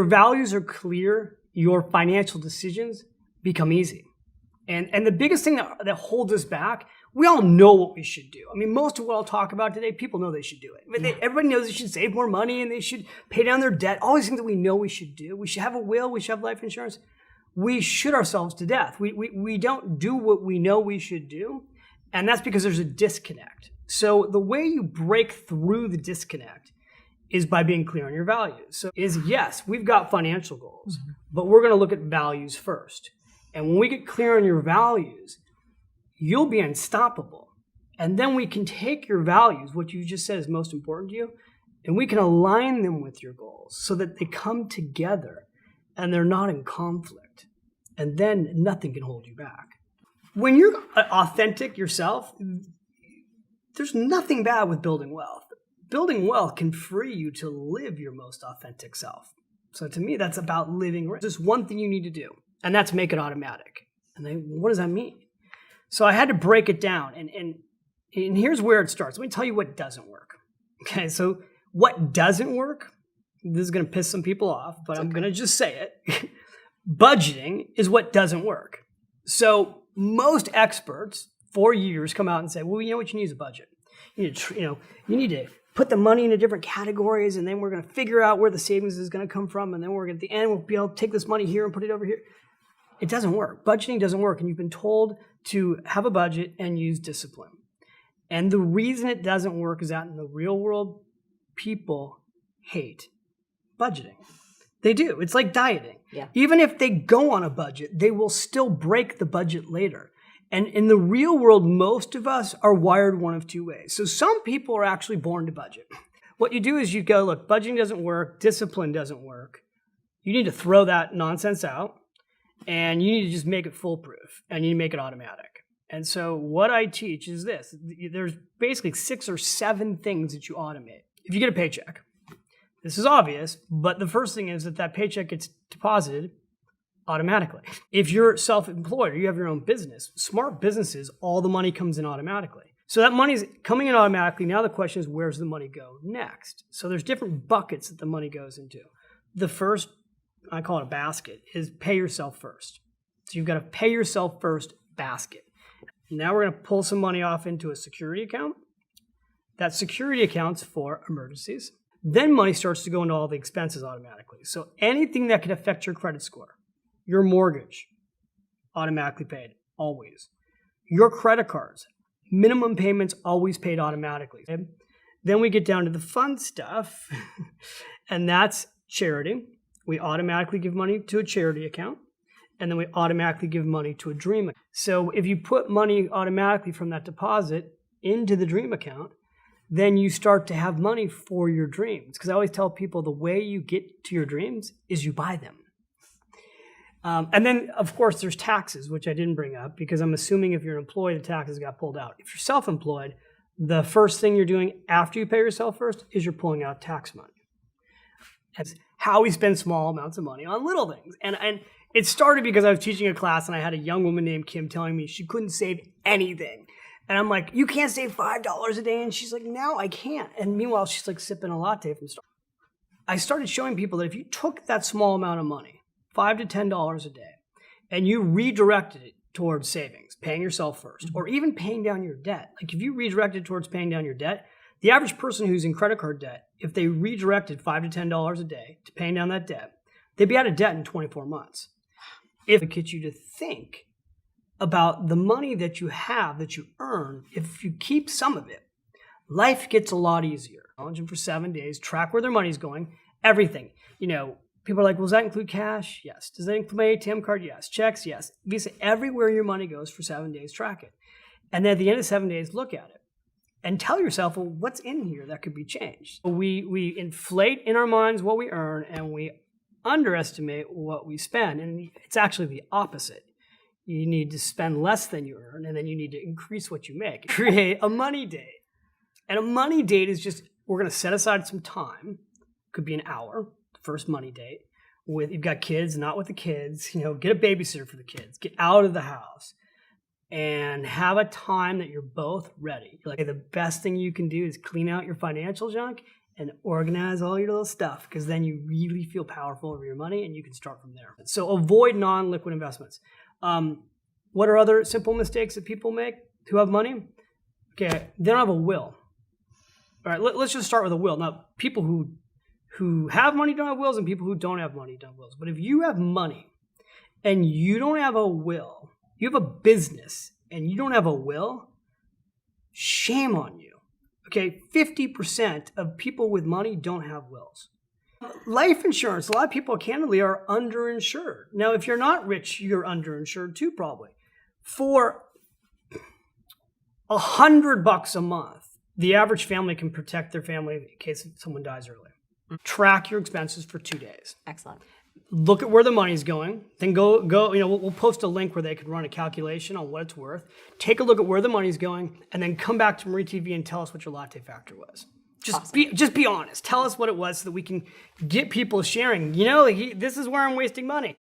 Your values are clear, your financial decisions become easy. And the biggest thing that holds us back, we all know what we should do. I mean, most of what I'll talk about today, people know they should do it. Everybody knows they should save more money and they should pay down their debt. All these things that we know we should do. We should have a will. We should have life insurance. We shoot ourselves to death. We don't do what we know we should do. And that's because there's a disconnect. So the way you break through the disconnect is by being clear on your values. So yes, we've got financial goals, but we're going to look at values first. And when we get clear on your values, you'll be unstoppable. And then we can take your values, what you just said is most important to you, and we can align them with your goals so that they come together and they're not in conflict. And then nothing can hold you back. When you're authentic yourself, there's nothing bad with building wealth. Building wealth can free you to live your most authentic self. So to me, that's about living rich. There's one thing you need to do, and that's make it automatic. And then what does that mean? So I had to break it down. And here's where it starts. Let me tell you what doesn't work. Okay, so what doesn't work, this is going to piss some people off, but I'm going to just say it. Budgeting is what doesn't work. So most experts for years come out and say, well, you know what, you need is a budget. You need to put the money into different categories, and then we're going to figure out where the savings is going to come from, and then we're going to, at the end, we'll be able to take this money here and put it over here. It doesn't work. Budgeting doesn't work, and you've been told to have a budget and use discipline. And the reason it doesn't work is that in the real world, people hate budgeting. They do. It's like dieting. Yeah. Even if they go on a budget, they will still break the budget later. And in the real world, most of us are wired one of two ways. So some people are actually born to budget. What you do is you go, look, budgeting doesn't work, discipline doesn't work. You need to throw that nonsense out, and you need to just make it foolproof, and you need to make it automatic. And so what I teach is this. There's basically 6 or 7 things that you automate. If you get a paycheck, this is obvious, but the first thing is that paycheck gets deposited automatically. If you're self-employed or you have your own business, smart businesses, all the money comes in automatically. So that money's coming in automatically. Now the question is, where's the money go next? So there's different buckets that the money goes into. The first, I call it a basket, is pay yourself first. So you've got a pay yourself first basket. Now we're going to pull some money off into a security account. That security account's for emergencies. Then money starts to go into all the expenses automatically. So anything that could affect your credit score, your mortgage, automatically paid, always. Your credit cards, minimum payments always paid automatically. Okay? Then we get down to the fun stuff, and that's charity. We automatically give money to a charity account, and then we automatically give money to a dream account. So if you put money automatically from that deposit into the dream account, then you start to have money for your dreams. Because I always tell people the way you get to your dreams is you buy them. And then, of course, there's taxes, which I didn't bring up because I'm assuming if you're an employee, the taxes got pulled out. If you're self-employed, the first thing you're doing after you pay yourself first is you're pulling out tax money. That's how we spend small amounts of money on little things. And it started because I was teaching a class and I had a young woman named Kim telling me she couldn't save anything. And I'm like, you can't save $5 a day. And she's like, no, I can't. And meanwhile, she's like sipping a latte from Starbucks. I started showing people that if you took that small amount of money, $5 to $10 a day, and you redirected it towards savings, paying yourself first, or even paying down your debt. Like if you redirected towards paying down your debt, the average person who's in credit card debt, if they redirected $5 to $10 a day to paying down that debt, they'd be out of debt in 24 months. If it gets you to think about the money that you have, that you earn, if you keep some of it, life gets a lot easier. Challenge them for 7 days, track where their money's going, everything. People are like, well, does that include cash? Yes. Does that include my ATM card? Yes. Checks? Yes. Visa, everywhere your money goes for 7 days, track it. And then at the end of 7 days, look at it and tell yourself, well, what's in here that could be changed? We inflate in our minds what we earn and we underestimate what we spend. And it's actually the opposite. You need to spend less than you earn, and then you need to increase what you make. Create a money date. And a money date is just, we're going to set aside some time. Could be an hour. First money date with, you've got kids, not with the kids, get a babysitter for the kids, get out of the house and have a time that you're both ready. You're like, the best thing you can do is clean out your financial junk and organize all your little stuff, because then you really feel powerful over your money and you can start from there. So avoid non-liquid investments. What are other simple mistakes that people make who have money? Okay, they don't have a will. All right, let's just start with a will. Now, people who have money don't have wills, and people who don't have money don't have wills. But if you have money and you don't have a will, you have a business and you don't have a will, shame on you. Okay, 50% of people with money don't have wills. Life insurance, a lot of people candidly are underinsured. Now, if you're not rich, you're underinsured too, probably. For $100 a month, the average family can protect their family in case someone dies early. Track your expenses for 2 days. Excellent. Look at where the money's going. Then go. We'll post a link where they can run a calculation on what it's worth. Take a look at where the money's going, and then come back to Marie TV and tell us what your latte factor was. Just be honest. Tell us what it was so that we can get people sharing. This is where I'm wasting money.